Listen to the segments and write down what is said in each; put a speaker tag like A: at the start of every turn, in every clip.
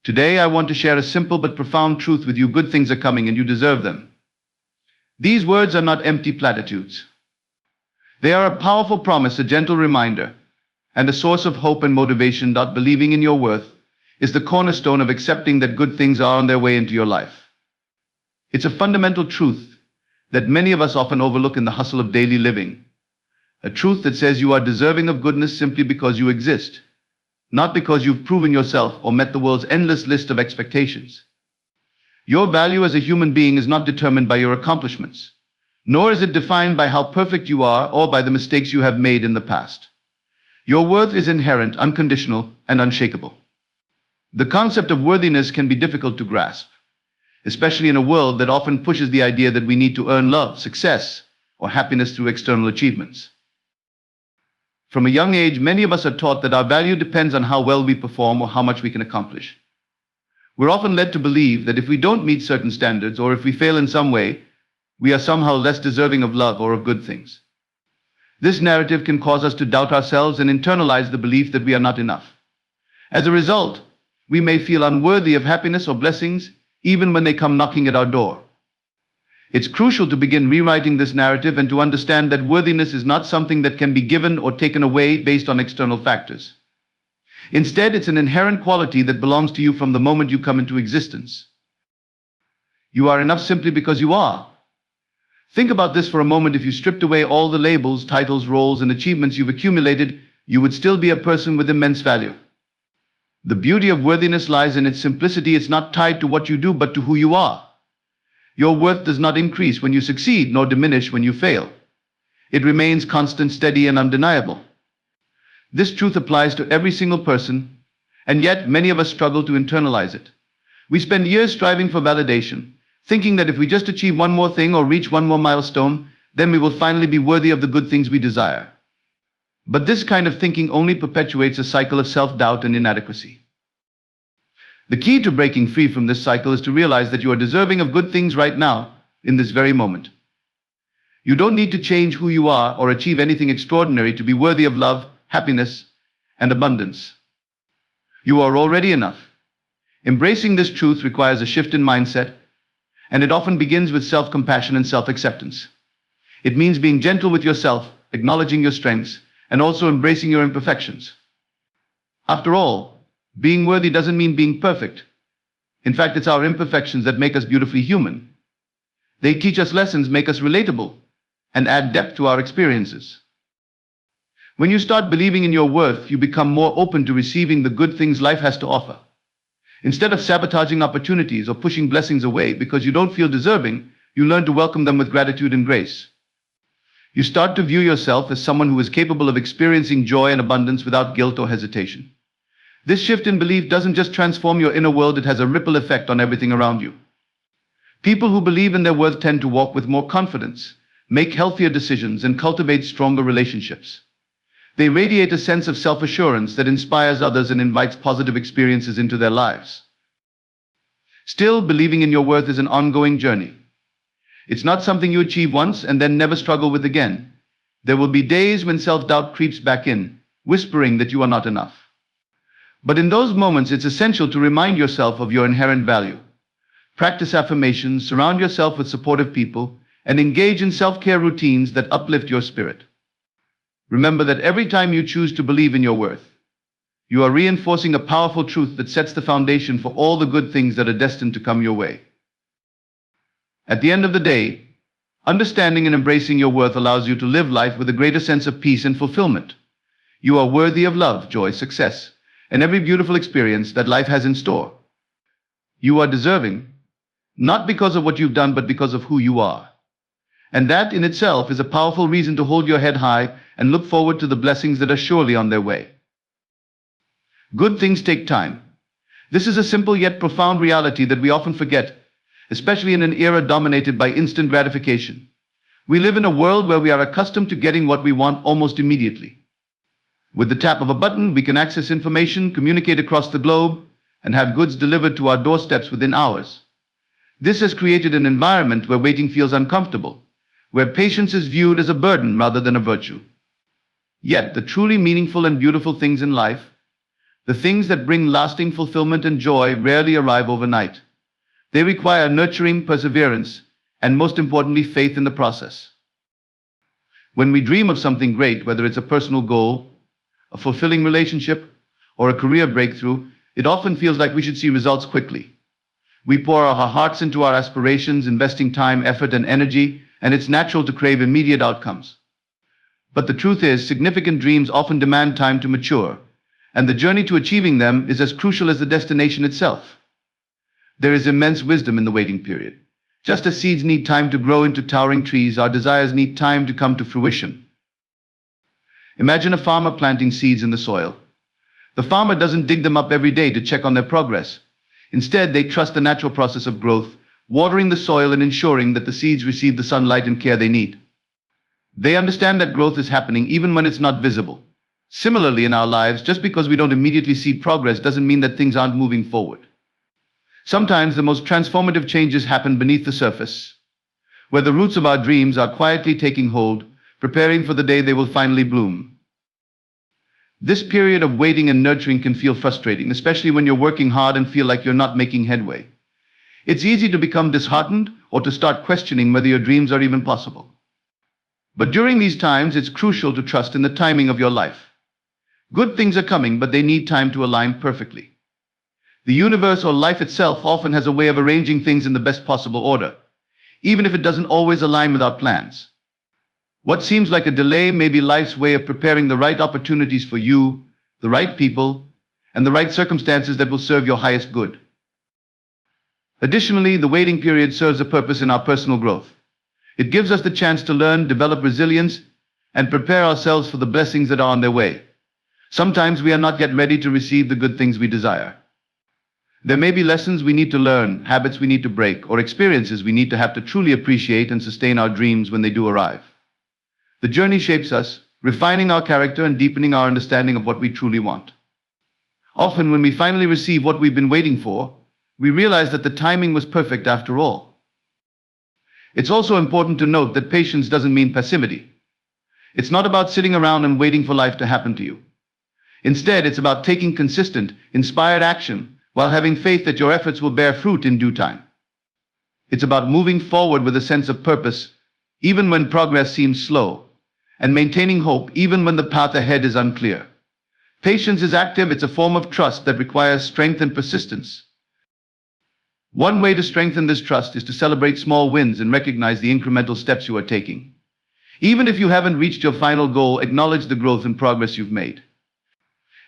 A: Today I want to share a simple but profound truth with you. Good things are coming and you deserve them. These words are not empty platitudes. They are a powerful promise, a gentle reminder, and a source of hope and motivation. That believing in your worth is the cornerstone of accepting that good things are on their way into your life. It's a fundamental truth that many of us often overlook in the hustle of daily living. A truth that says you are deserving of goodness simply because you exist, not because you've proven yourself or met the world's endless list of expectations. Your value as a human being is not determined by your accomplishments, nor is it defined by how perfect you are or by the mistakes you have made in the past. Your worth is inherent, unconditional, and unshakable. The concept of worthiness can be difficult to grasp, especially in a world that often pushes the idea that we need to earn love, success, or happiness through external achievements. From a young age, many of us are taught that our value depends on how well we perform or how much we can accomplish. We're often led to believe that if we don't meet certain standards or if we fail in some way, we are somehow less deserving of love or of good things. This narrative can cause us to doubt ourselves and internalize the belief that we are not enough. As a result, we may feel unworthy of happiness or blessings even when they come knocking at our door. It's crucial to begin rewriting this narrative and to understand that worthiness is not something that can be given or taken away based on external factors. Instead, it's an inherent quality that belongs to you from the moment you come into existence. You are enough simply because you are. Think about this for a moment. If you stripped away all the labels, titles, roles, and achievements you've accumulated, you would still be a person with immense value. The beauty of worthiness lies in its simplicity. It's not tied to what you do, but to who you are. Your worth does not increase when you succeed, nor diminish when you fail. It remains constant, steady, and undeniable. This truth applies to every single person, and yet many of us struggle to internalize it. We spend years striving for validation, thinking that if we just achieve one more thing or reach one more milestone, then we will finally be worthy of the good things we desire. But this kind of thinking only perpetuates a cycle of self-doubt and inadequacy. The key to breaking free from this cycle is to realize that you are deserving of good things right now, in this very moment. You don't need to change who you are or achieve anything extraordinary to be worthy of love, happiness, and abundance. You are already enough. Embracing this truth requires a shift in mindset, and it often begins with self-compassion and self-acceptance. It means being gentle with yourself, acknowledging your strengths, and also embracing your imperfections. After all, being worthy doesn't mean being perfect. In fact, it's our imperfections that make us beautifully human. They teach us lessons, make us relatable, and add depth to our experiences. When you start believing in your worth, you become more open to receiving the good things life has to offer. Instead of sabotaging opportunities or pushing blessings away because you don't feel deserving, you learn to welcome them with gratitude and grace. You start to view yourself as someone who is capable of experiencing joy and abundance without guilt or hesitation. This shift in belief doesn't just transform your inner world, it has a ripple effect on everything around you. People who believe in their worth tend to walk with more confidence, make healthier decisions, and cultivate stronger relationships. They radiate a sense of self-assurance that inspires others and invites positive experiences into their lives. Still, believing in your worth is an ongoing journey. It's not something you achieve once and then never struggle with again. There will be days when self-doubt creeps back in, whispering that you are not enough. But in those moments, it's essential to remind yourself of your inherent value. Practice affirmations, surround yourself with supportive people, and engage in self-care routines that uplift your spirit. Remember that every time you choose to believe in your worth, you are reinforcing a powerful truth that sets the foundation for all the good things that are destined to come your way. At the end of the day, understanding and embracing your worth allows you to live life with a greater sense of peace and fulfillment. You are worthy of love, joy, success, and every beautiful experience that life has in store. You are deserving, not because of what you've done, but because of who you are. And that in itself is a powerful reason to hold your head high and look forward to the blessings that are surely on their way. Good things take time. This is a simple yet profound reality that we often forget, especially in an era dominated by instant gratification. We live in a world where we are accustomed to getting what we want almost immediately. With the tap of a button, we can access information, communicate across the globe, and have goods delivered to our doorsteps within hours. This has created an environment where waiting feels uncomfortable, where patience is viewed as a burden rather than a virtue. Yet, the truly meaningful and beautiful things in life, The things that bring lasting fulfillment and joy rarely arrive overnight. They require nurturing, perseverance, and most importantly, faith in the process. When we dream of something great, whether it's a personal goal, a fulfilling relationship, or a career breakthrough, it often feels like we should see results quickly. We pour our hearts into our aspirations, investing time, effort, and energy, and it's natural to crave immediate outcomes. But the truth is, significant dreams often demand time to mature, and the journey to achieving them is as crucial as the destination itself. There is immense wisdom in the waiting period. Just as seeds need time to grow into towering trees, our desires need time to come to fruition. Imagine a farmer planting seeds in the soil. The farmer doesn't dig them up every day to check on their progress. Instead, they trust the natural process of growth, watering the soil and ensuring that the seeds receive the sunlight and care they need. They understand that growth is happening even when it's not visible. Similarly, in our lives, just because we don't immediately see progress doesn't mean that things aren't moving forward. Sometimes the most transformative changes happen beneath the surface, where the roots of our dreams are quietly taking hold, preparing for the day they will finally bloom. This period of waiting and nurturing can feel frustrating, especially when you're working hard and feel like you're not making headway. It's easy to become disheartened or to start questioning whether your dreams are even possible. But during these times, it's crucial to trust in the timing of your life. Good things are coming, but they need time to align perfectly. The universe or life itself often has a way of arranging things in the best possible order, even if it doesn't always align with our plans. What seems like a delay may be life's way of preparing the right opportunities for you, the right people, and the right circumstances that will serve your highest good. Additionally, the waiting period serves a purpose in our personal growth. It gives us the chance to learn, develop resilience, and prepare ourselves for the blessings that are on their way. Sometimes we are not yet ready to receive the good things we desire. There may be lessons we need to learn, habits we need to break, or experiences we need to have to truly appreciate and sustain our dreams when they do arrive. The journey shapes us, refining our character and deepening our understanding of what we truly want. Often, when we finally receive what we've been waiting for, we realize that the timing was perfect after all. It's also important to note that patience doesn't mean passivity. It's not about sitting around and waiting for life to happen to you. Instead, it's about taking consistent, inspired action while having faith that your efforts will bear fruit in due time. It's about moving forward with a sense of purpose, even when progress seems slow, and maintaining hope even when the path ahead is unclear. Patience is active, it's a form of trust that requires strength and persistence. One way to strengthen this trust is to celebrate small wins and recognize the incremental steps you are taking. Even if you haven't reached your final goal, acknowledge the growth and progress you've made.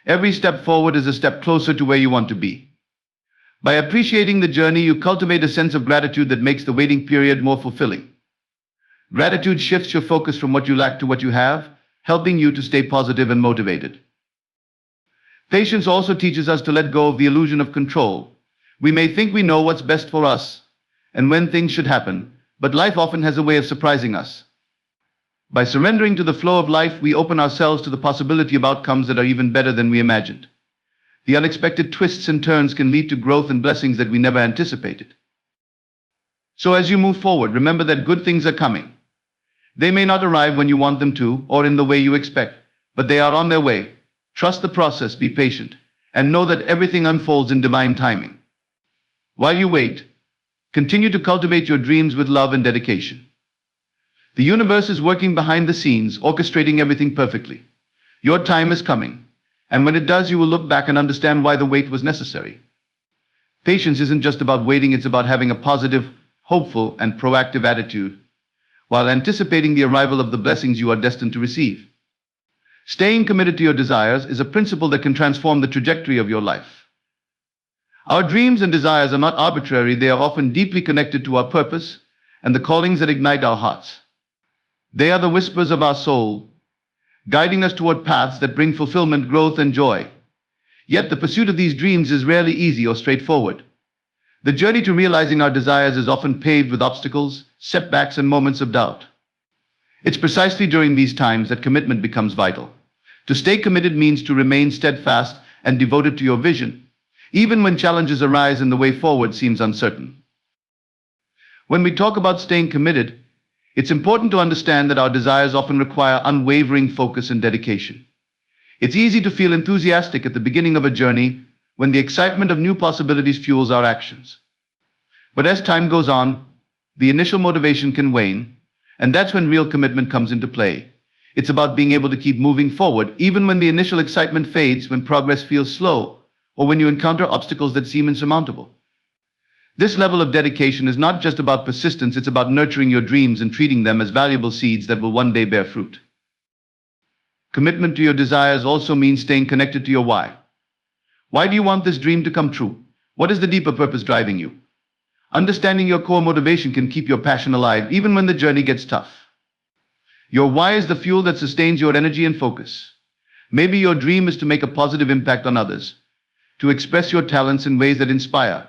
A: Every step forward is a step closer to where you want to be. By appreciating the journey, you cultivate a sense of gratitude that makes the waiting period more fulfilling. Gratitude shifts your focus from what you lack to what you have, helping you to stay positive and motivated. Patience also teaches us to let go of the illusion of control. We may think we know what's best for us and when things should happen, but life often has a way of surprising us. By surrendering to the flow of life, we open ourselves to the possibility of outcomes that are even better than we imagined. The unexpected twists and turns can lead to growth and blessings that we never anticipated. So as you move forward, remember that good things are coming. They may not arrive when you want them to or in the way you expect, but they are on their way. Trust the process, be patient, and know that everything unfolds in divine timing. While you wait, continue to cultivate your dreams with love and dedication. The universe is working behind the scenes, orchestrating everything perfectly. Your time is coming, and when it does, you will look back and understand why the wait was necessary. Patience isn't just about waiting, it's about having a positive, hopeful, and proactive attitude, while anticipating the arrival of the blessings you are destined to receive. Staying committed to your desires is a principle that can transform the trajectory of your life. Our dreams and desires are not arbitrary, they are often deeply connected to our purpose and the callings that ignite our hearts. They are the whispers of our soul, guiding us toward paths that bring fulfillment, growth, and joy. Yet the pursuit of these dreams is rarely easy or straightforward. The journey to realizing our desires is often paved with obstacles, setbacks, and moments of doubt. It's precisely during these times that commitment becomes vital. To stay committed means to remain steadfast and devoted to your vision, even when challenges arise and the way forward seems uncertain. When we talk about staying committed, it's important to understand that our desires often require unwavering focus and dedication. It's easy to feel enthusiastic at the beginning of a journey when the excitement of new possibilities fuels our actions. But as time goes on, the initial motivation can wane, and that's when real commitment comes into play. It's about being able to keep moving forward even when the initial excitement fades, when progress feels slow, or when you encounter obstacles that seem insurmountable. This level of dedication is not just about persistence, it's about nurturing your dreams and treating them as valuable seeds that will one day bear fruit. Commitment to your desires also means staying connected to your why. Why do you want this dream to come true? What is the deeper purpose driving you? Understanding your core motivation can keep your passion alive even when the journey gets tough. Your why is the fuel that sustains your energy and focus. Maybe your dream is to make a positive impact on others, to express your talents in ways that inspire,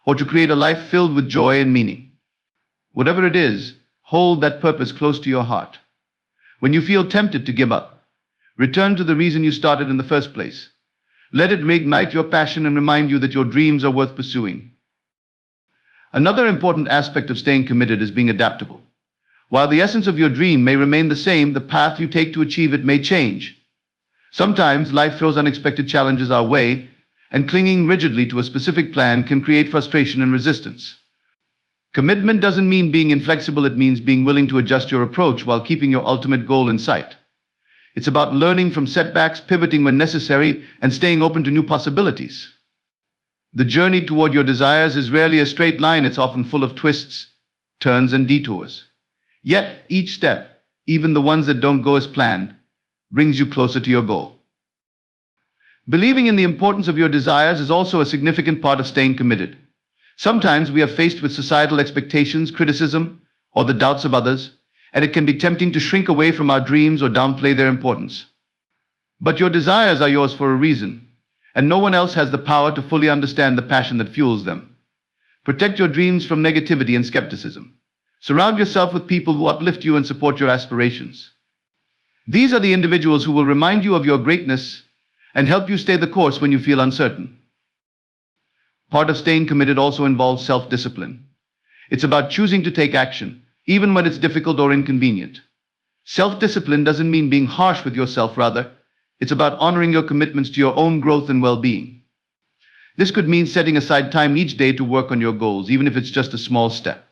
A: or to create a life filled with joy and meaning. Whatever it is, hold that purpose close to your heart. When you feel tempted to give up, return to the reason you started in the first place. Let it reignite your passion and remind you that your dreams are worth pursuing. Another important aspect of staying committed is being adaptable. While the essence of your dream may remain the same, the path you take to achieve it may change. Sometimes life throws unexpected challenges our way, and clinging rigidly to a specific plan can create frustration and resistance. Commitment doesn't mean being inflexible, it means being willing to adjust your approach while keeping your ultimate goal in sight. It's about learning from setbacks, pivoting when necessary, and staying open to new possibilities. The journey toward your desires is rarely a straight line, it's often full of twists, turns, and detours. Yet, each step, even the ones that don't go as planned, brings you closer to your goal. Believing in the importance of your desires is also a significant part of staying committed. Sometimes we are faced with societal expectations, criticism, or the doubts of others, and it can be tempting to shrink away from our dreams or downplay their importance. But your desires are yours for a reason, and no one else has the power to fully understand the passion that fuels them. Protect your dreams from negativity and skepticism. Surround yourself with people who uplift you and support your aspirations. These are the individuals who will remind you of your greatness and help you stay the course when you feel uncertain. Part of staying committed also involves self-discipline. It's about choosing to take action, even when it's difficult or inconvenient. Self-discipline doesn't mean being harsh with yourself, rather, it's about honoring your commitments to your own growth and well-being. This could mean setting aside time each day to work on your goals, even if it's just a small step.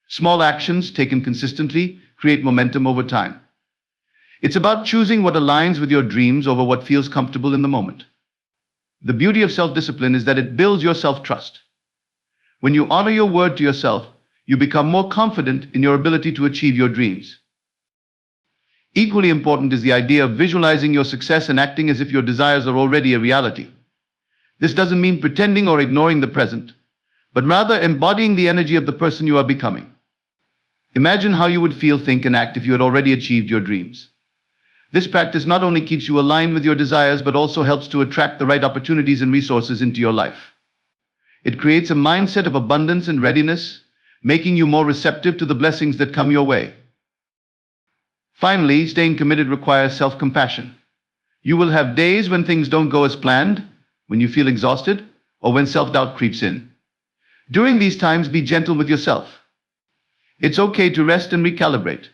A: Small actions taken consistently create momentum over time. It's about choosing what aligns with your dreams over what feels comfortable in the moment. The beauty of self-discipline is that it builds your self-trust. When you honor your word to yourself, you become more confident in your ability to achieve your dreams. Equally important is the idea of visualizing your success and acting as if your desires are already a reality. This doesn't mean pretending or ignoring the present, but rather embodying the energy of the person you are becoming. Imagine how you would feel, think, and act if you had already achieved your dreams. This practice not only keeps you aligned with your desires, but also helps to attract the right opportunities and resources into your life. It creates a mindset of abundance and readiness, making you more receptive to the blessings that come your way. Finally, staying committed requires self-compassion. You will have days when things don't go as planned, when you feel exhausted, or when self-doubt creeps in. During these times, be gentle with yourself. It's okay to rest and recalibrate.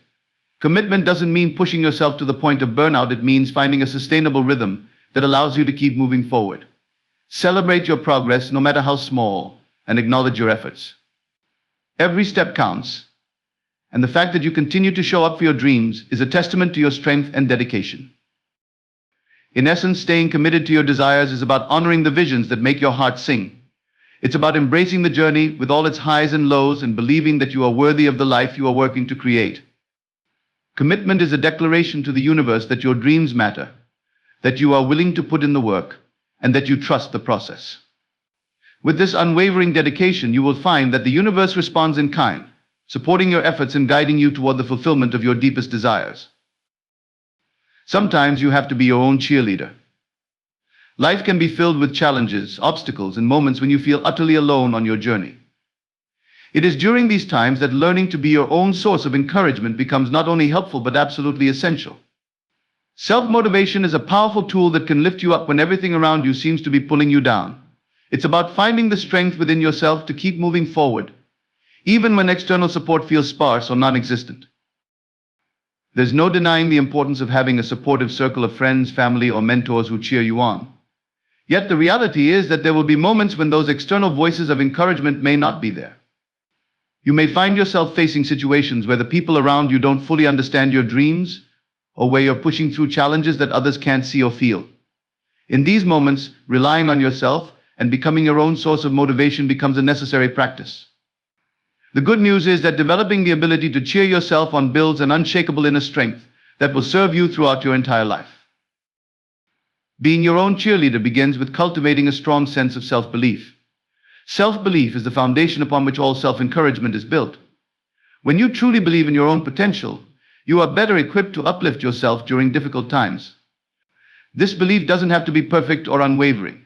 A: Commitment doesn't mean pushing yourself to the point of burnout, it means finding a sustainable rhythm that allows you to keep moving forward. Celebrate your progress, no matter how small, and acknowledge your efforts. Every step counts, and the fact that you continue to show up for your dreams is a testament to your strength and dedication. In essence, staying committed to your desires is about honoring the visions that make your heart sing. It's about embracing the journey with all its highs and lows and believing that you are worthy of the life you are working to create. Commitment is a declaration to the universe that your dreams matter, that you are willing to put in the work, and that you trust the process. With this unwavering dedication, you will find that the universe responds in kind, supporting your efforts and guiding you toward the fulfillment of your deepest desires. Sometimes you have to be your own cheerleader. Life can be filled with challenges, obstacles, and moments when you feel utterly alone on your journey. It is during these times that learning to be your own source of encouragement becomes not only helpful but absolutely essential. Self-motivation is a powerful tool that can lift you up when everything around you seems to be pulling you down. It's about finding the strength within yourself to keep moving forward, even when external support feels sparse or non-existent. There's no denying the importance of having a supportive circle of friends, family, or mentors who cheer you on. Yet the reality is that there will be moments when those external voices of encouragement may not be there. You may find yourself facing situations where the people around you don't fully understand your dreams, or where you're pushing through challenges that others can't see or feel. In these moments, relying on yourself and becoming your own source of motivation becomes a necessary practice. The good news is that developing the ability to cheer yourself on builds an unshakable inner strength that will serve you throughout your entire life. Being your own cheerleader begins with cultivating a strong sense of self-belief. Self-belief is the foundation upon which all self-encouragement is built. When you truly believe in your own potential, you are better equipped to uplift yourself during difficult times. This belief doesn't have to be perfect or unwavering.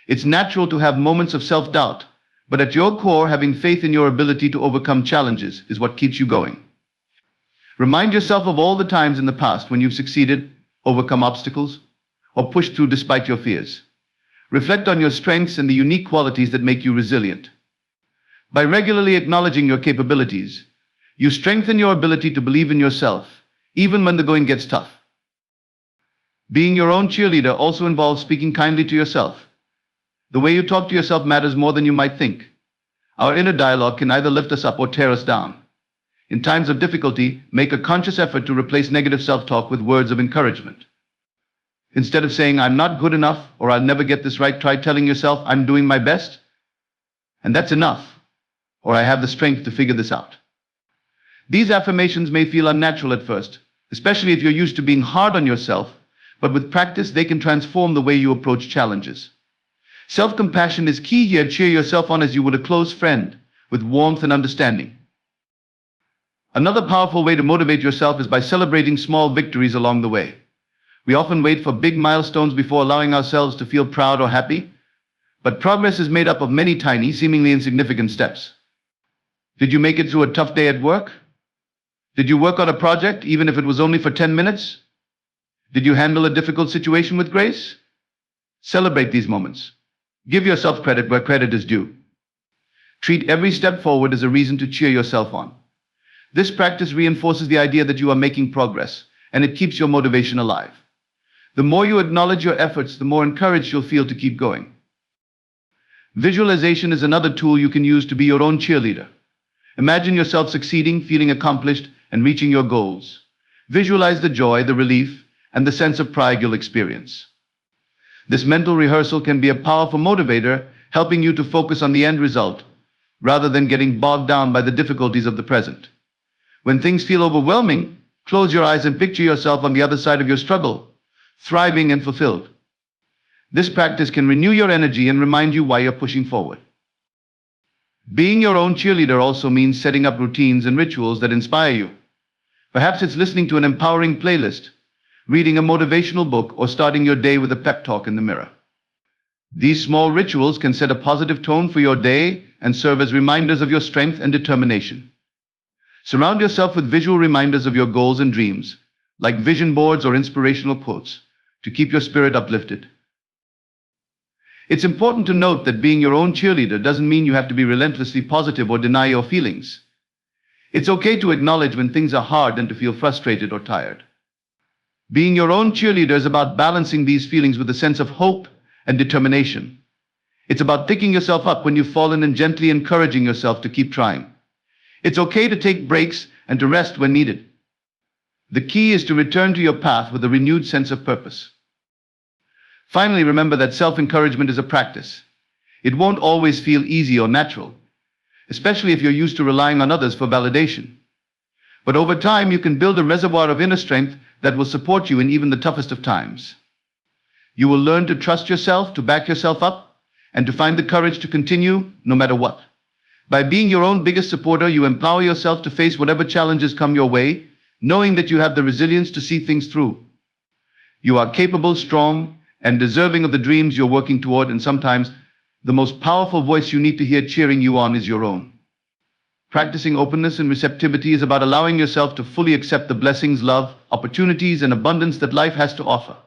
A: It's natural to have moments of self-doubt, but at your core, having faith in your ability to overcome challenges is what keeps you going. Remind yourself of all the times in the past when you've succeeded, overcome obstacles, or pushed through despite your fears. Reflect on your strengths and the unique qualities that make you resilient. By regularly acknowledging your capabilities, you strengthen your ability to believe in yourself, even when the going gets tough. Being your own cheerleader also involves speaking kindly to yourself. The way you talk to yourself matters more than you might think. Our inner dialogue can either lift us up or tear us down. In times of difficulty, make a conscious effort to replace negative self-talk with words of encouragement. Instead of saying, "I'm not good enough," or "I'll never get this right," try telling yourself, "I'm doing my best, and that's enough," or "I have the strength to figure this out." These affirmations may feel unnatural at first, especially if you're used to being hard on yourself, but with practice they can transform the way you approach challenges. Self-compassion is key here. Cheer yourself on as you would a close friend, with warmth and understanding. Another powerful way to motivate yourself is by celebrating small victories along the way. We often wait for big milestones before allowing ourselves to feel proud or happy, but progress is made up of many tiny, seemingly insignificant steps. Did you make it through a tough day at work? Did you work on a project, even if it was only for 10 minutes? Did you handle a difficult situation with grace? Celebrate these moments. Give yourself credit where credit is due. Treat every step forward as a reason to cheer yourself on. This practice reinforces the idea that you are making progress, and it keeps your motivation alive. The more you acknowledge your efforts, the more encouraged you'll feel to keep going. Visualization is another tool you can use to be your own cheerleader. Imagine yourself succeeding, feeling accomplished, and reaching your goals. Visualize the joy, the relief, and the sense of pride you'll experience. This mental rehearsal can be a powerful motivator, helping you to focus on the end result, rather than getting bogged down by the difficulties of the present. When things feel overwhelming, close your eyes and picture yourself on the other side of your struggle, thriving and fulfilled. This practice can renew your energy and remind you why you're pushing forward. Being your own cheerleader also means setting up routines and rituals that inspire you. Perhaps it's listening to an empowering playlist, reading a motivational book, or starting your day with a pep talk in the mirror. These small rituals can set a positive tone for your day and serve as reminders of your strength and determination. Surround yourself with visual reminders of your goals and dreams, like vision boards or inspirational quotes, to keep your spirit uplifted. It's important to note that being your own cheerleader doesn't mean you have to be relentlessly positive or deny your feelings. It's okay to acknowledge when things are hard and to feel frustrated or tired. Being your own cheerleader is about balancing these feelings with a sense of hope and determination. It's about picking yourself up when you've fallen and gently encouraging yourself to keep trying. It's okay to take breaks and to rest when needed. The key is to return to your path with a renewed sense of purpose. Finally, remember that self-encouragement is a practice. It won't always feel easy or natural, especially if you're used to relying on others for validation. But over time, you can build a reservoir of inner strength that will support you in even the toughest of times. You will learn to trust yourself, to back yourself up, and to find the courage to continue no matter what. By being your own biggest supporter, you empower yourself to face whatever challenges come your way, knowing that you have the resilience to see things through. You are capable, strong, and deserving of the dreams you're working toward, and sometimes the most powerful voice you need to hear cheering you on is your own. Practicing openness and receptivity is about allowing yourself to fully accept the blessings, love, opportunities, and abundance that life has to offer.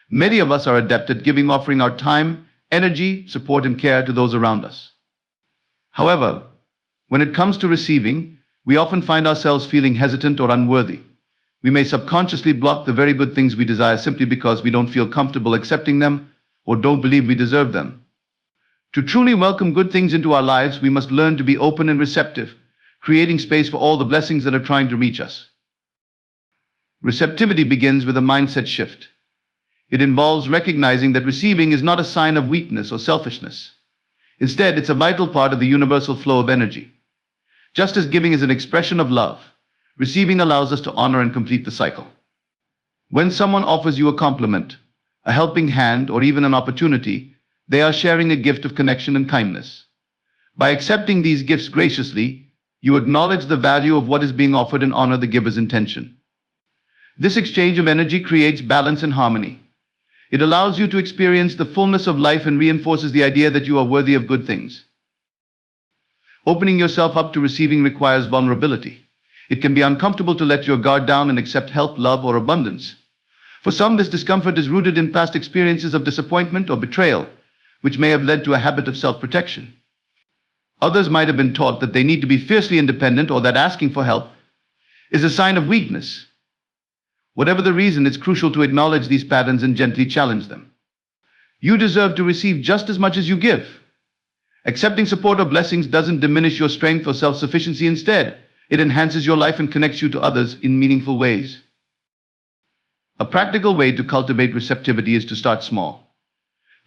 A: Many of us are adept at offering our time, energy, support, and care to those around us. However, when it comes to receiving, we often find ourselves feeling hesitant or unworthy. We may subconsciously block the very good things we desire simply because we don't feel comfortable accepting them or don't believe we deserve them. To truly welcome good things into our lives, we must learn to be open and receptive, creating space for all the blessings that are trying to reach us. Receptivity begins with a mindset shift. It involves recognizing that receiving is not a sign of weakness or selfishness. Instead, it's a vital part of the universal flow of energy. Just as giving is an expression of love, receiving allows us to honor and complete the cycle. When someone offers you a compliment, a helping hand, or even an opportunity, they are sharing a gift of connection and kindness. By accepting these gifts graciously, you acknowledge the value of what is being offered and honor the giver's intention. This exchange of energy creates balance and harmony. It allows you to experience the fullness of life and reinforces the idea that you are worthy of good things. Opening yourself up to receiving requires vulnerability. It can be uncomfortable to let your guard down and accept help, love, or abundance. For some, this discomfort is rooted in past experiences of disappointment or betrayal, which may have led to a habit of self-protection. Others might have been taught that they need to be fiercely independent or that asking for help is a sign of weakness. Whatever the reason, it's crucial to acknowledge these patterns and gently challenge them. You deserve to receive just as much as you give. Accepting support or blessings doesn't diminish your strength or self-sufficiency. Instead, it enhances your life and connects you to others in meaningful ways. A practical way to cultivate receptivity is to start small.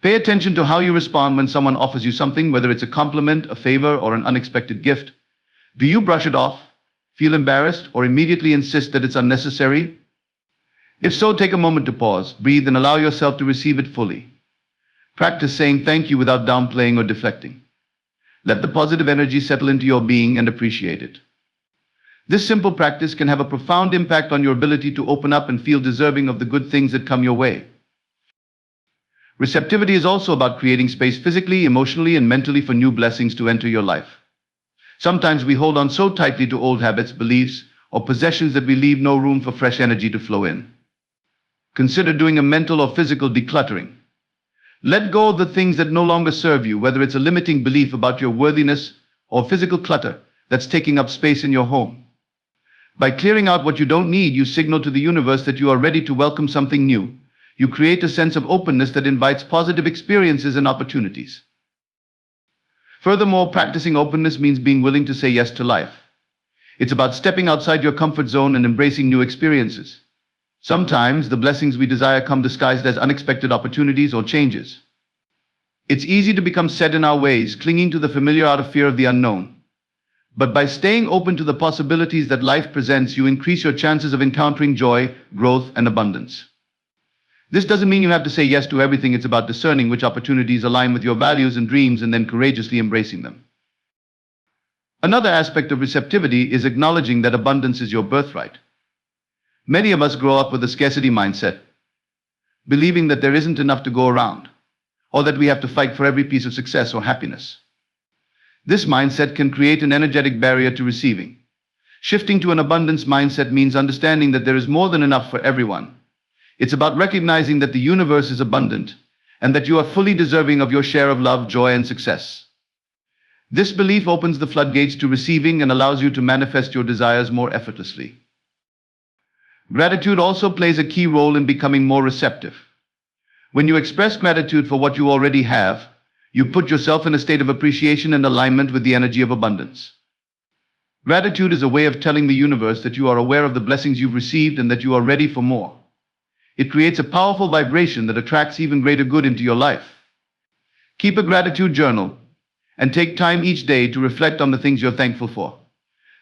A: Pay attention to how you respond when someone offers you something, whether it's a compliment, a favor, or an unexpected gift. Do you brush it off, feel embarrassed, or immediately insist that it's unnecessary? If so, take a moment to pause, breathe, and allow yourself to receive it fully. Practice saying thank you without downplaying or deflecting. Let the positive energy settle into your being and appreciate it. This simple practice can have a profound impact on your ability to open up and feel deserving of the good things that come your way. Receptivity is also about creating space physically, emotionally, and mentally for new blessings to enter your life. Sometimes we hold on so tightly to old habits, beliefs, or possessions that we leave no room for fresh energy to flow in. Consider doing a mental or physical decluttering. Let go of the things that no longer serve you, whether it's a limiting belief about your worthiness or physical clutter that's taking up space in your home. By clearing out what you don't need, you signal to the universe that you are ready to welcome something new. You create a sense of openness that invites positive experiences and opportunities. Furthermore, practicing openness means being willing to say yes to life. It's about stepping outside your comfort zone and embracing new experiences. Sometimes the blessings we desire come disguised as unexpected opportunities or changes. It's easy to become set in our ways, clinging to the familiar out of fear of the unknown. But by staying open to the possibilities that life presents, you increase your chances of encountering joy, growth, and abundance. This doesn't mean you have to say yes to everything. It's about discerning which opportunities align with your values and dreams and then courageously embracing them. Another aspect of receptivity is acknowledging that abundance is your birthright. Many of us grow up with a scarcity mindset, believing that there isn't enough to go around, or that we have to fight for every piece of success or happiness. This mindset can create an energetic barrier to receiving. Shifting to an abundance mindset means understanding that there is more than enough for everyone. It's about recognizing that the universe is abundant and that you are fully deserving of your share of love, joy, and success. This belief opens the floodgates to receiving and allows you to manifest your desires more effortlessly. Gratitude also plays a key role in becoming more receptive. When you express gratitude for what you already have, you put yourself in a state of appreciation and alignment with the energy of abundance. Gratitude is a way of telling the universe that you are aware of the blessings you've received and that you are ready for more. It creates a powerful vibration that attracts even greater good into your life. Keep a gratitude journal and take time each day to reflect on the things you're thankful for.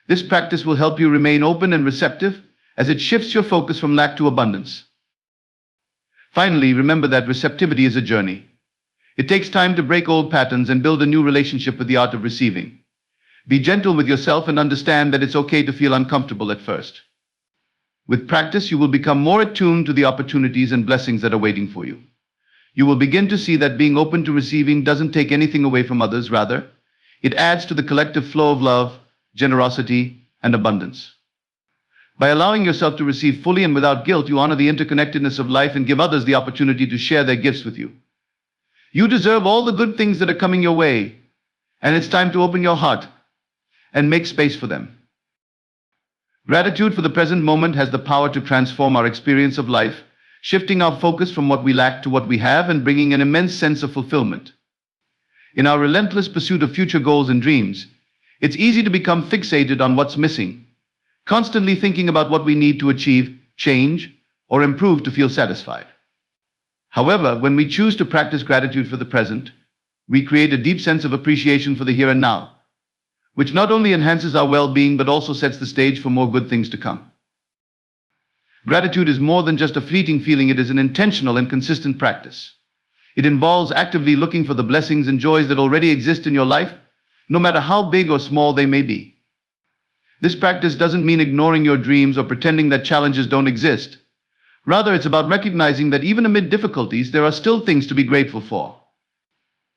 A: This practice will help you remain open and receptive as it shifts your focus from lack to abundance. Finally, remember that receptivity is a journey. It takes time to break old patterns and build a new relationship with the art of receiving. Be gentle with yourself and understand that it's okay to feel uncomfortable at first. With practice, you will become more attuned to the opportunities and blessings that are waiting for you. You will begin to see that being open to receiving doesn't take anything away from others. Rather, it adds to the collective flow of love, generosity, and abundance. By allowing yourself to receive fully and without guilt, you honor the interconnectedness of life and give others the opportunity to share their gifts with you. You deserve all the good things that are coming your way, and it's time to open your heart and make space for them. Gratitude for the present moment has the power to transform our experience of life, shifting our focus from what we lack to what we have and bringing an immense sense of fulfillment. In our relentless pursuit of future goals and dreams, it's easy to become fixated on what's missing, constantly thinking about what we need to achieve, change, or improve to feel satisfied. However, when we choose to practice gratitude for the present, we create a deep sense of appreciation for the here and now, which not only enhances our well-being but also sets the stage for more good things to come. Gratitude is more than just a fleeting feeling, it is an intentional and consistent practice. It involves actively looking for the blessings and joys that already exist in your life, no matter how big or small they may be. This practice doesn't mean ignoring your dreams or pretending that challenges don't exist. Rather, it's about recognizing that even amid difficulties, there are still things to be grateful for.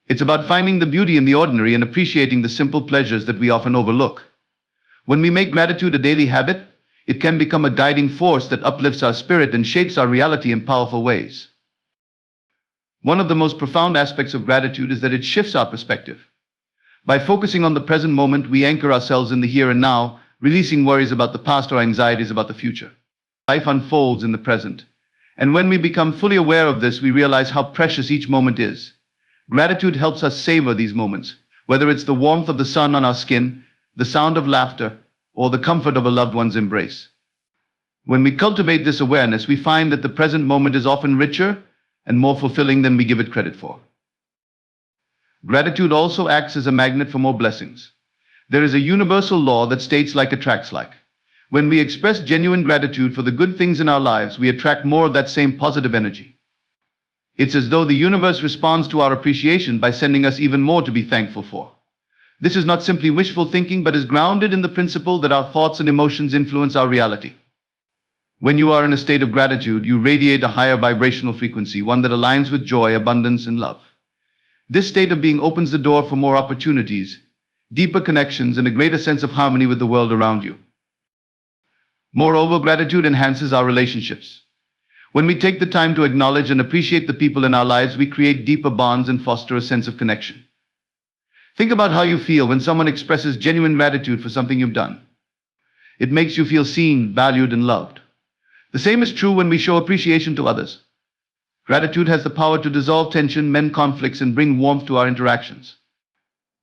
A: It's about finding the beauty in the ordinary and appreciating the simple pleasures that we often overlook. When we make gratitude a daily habit, it can become a guiding force that uplifts our spirit and shapes our reality in powerful ways. One of the most profound aspects of gratitude is that it shifts our perspective. By focusing on the present moment, we anchor ourselves in the here and now, releasing worries about the past or anxieties about the future. Life unfolds in the present, and when we become fully aware of this, we realize how precious each moment is. Gratitude helps us savor these moments, whether it's the warmth of the sun on our skin, the sound of laughter, or the comfort of a loved one's embrace. When we cultivate this awareness, we find that the present moment is often richer and more fulfilling than we give it credit for. Gratitude also acts as a magnet for more blessings. There is a universal law that states like attracts like. When we express genuine gratitude for the good things in our lives, we attract more of that same positive energy. It's as though the universe responds to our appreciation by sending us even more to be thankful for. This is not simply wishful thinking, but is grounded in the principle that our thoughts and emotions influence our reality. When you are in a state of gratitude, you radiate a higher vibrational frequency, one that aligns with joy, abundance, and love. This state of being opens the door for more opportunities, deeper connections, and a greater sense of harmony with the world around you. Moreover, gratitude enhances our relationships. When we take the time to acknowledge and appreciate the people in our lives, we create deeper bonds and foster a sense of connection. Think about how you feel when someone expresses genuine gratitude for something you've done. It makes you feel seen, valued, and loved. The same is true when we show appreciation to others. Gratitude has the power to dissolve tension, mend conflicts, and bring warmth to our interactions.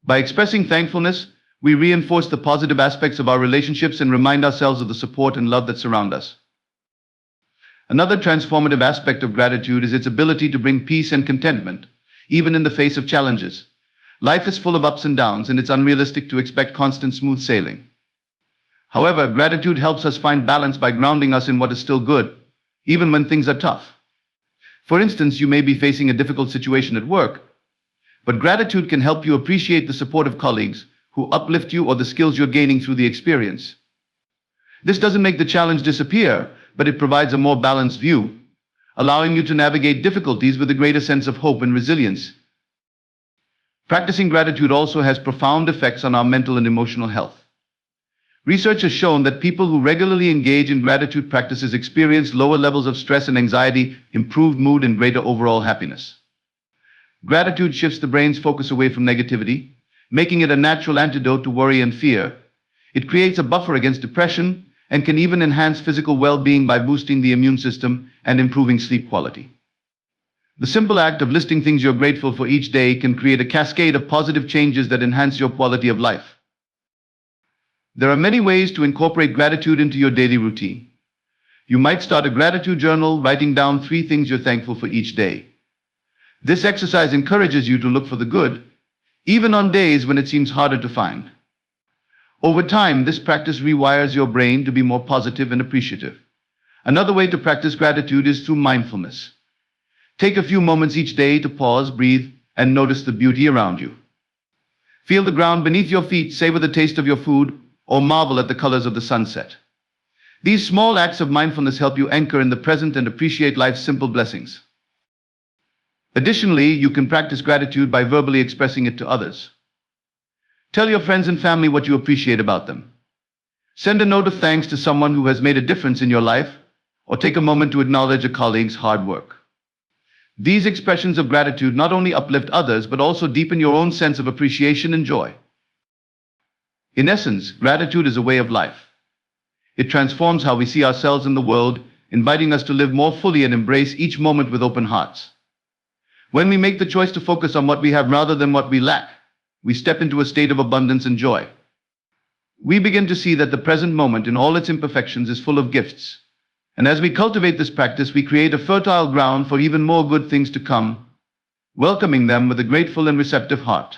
A: By expressing thankfulness, we reinforce the positive aspects of our relationships and remind ourselves of the support and love that surround us. Another transformative aspect of gratitude is its ability to bring peace and contentment, even in the face of challenges. Life is full of ups and downs, and it's unrealistic to expect constant smooth sailing. However, gratitude helps us find balance by grounding us in what is still good, even when things are tough. For instance, you may be facing a difficult situation at work, but gratitude can help you appreciate the support of colleagues who uplift you or the skills you're gaining through the experience. This doesn't make the challenge disappear, but it provides a more balanced view, allowing you to navigate difficulties with a greater sense of hope and resilience. Practicing gratitude also has profound effects on our mental and emotional health. Research has shown that people who regularly engage in gratitude practices experience lower levels of stress and anxiety, improved mood, and greater overall happiness. Gratitude shifts the brain's focus away from negativity, making it a natural antidote to worry and fear. It creates a buffer against depression and can even enhance physical well-being by boosting the immune system and improving sleep quality. The simple act of listing things you're grateful for each day can create a cascade of positive changes that enhance your quality of life. There are many ways to incorporate gratitude into your daily routine. You might start a gratitude journal, writing down 3 things you're thankful for each day. This exercise encourages you to look for the good, even on days when it seems harder to find. Over time, this practice rewires your brain to be more positive and appreciative. Another way to practice gratitude is through mindfulness. Take a few moments each day to pause, breathe, and notice the beauty around you. Feel the ground beneath your feet, savor the taste of your food, or marvel at the colors of the sunset. These small acts of mindfulness help you anchor in the present and appreciate life's simple blessings. Additionally, you can practice gratitude by verbally expressing it to others. Tell your friends and family what you appreciate about them. Send a note of thanks to someone who has made a difference in your life, or take a moment to acknowledge a colleague's hard work. These expressions of gratitude not only uplift others, but also deepen your own sense of appreciation and joy. In essence, gratitude is a way of life. It transforms how we see ourselves in the world, inviting us to live more fully and embrace each moment with open hearts. When we make the choice to focus on what we have rather than what we lack, we step into a state of abundance and joy. We begin to see that the present moment in all its imperfections is full of gifts. And as we cultivate this practice, we create a fertile ground for even more good things to come, welcoming them with a grateful and receptive heart.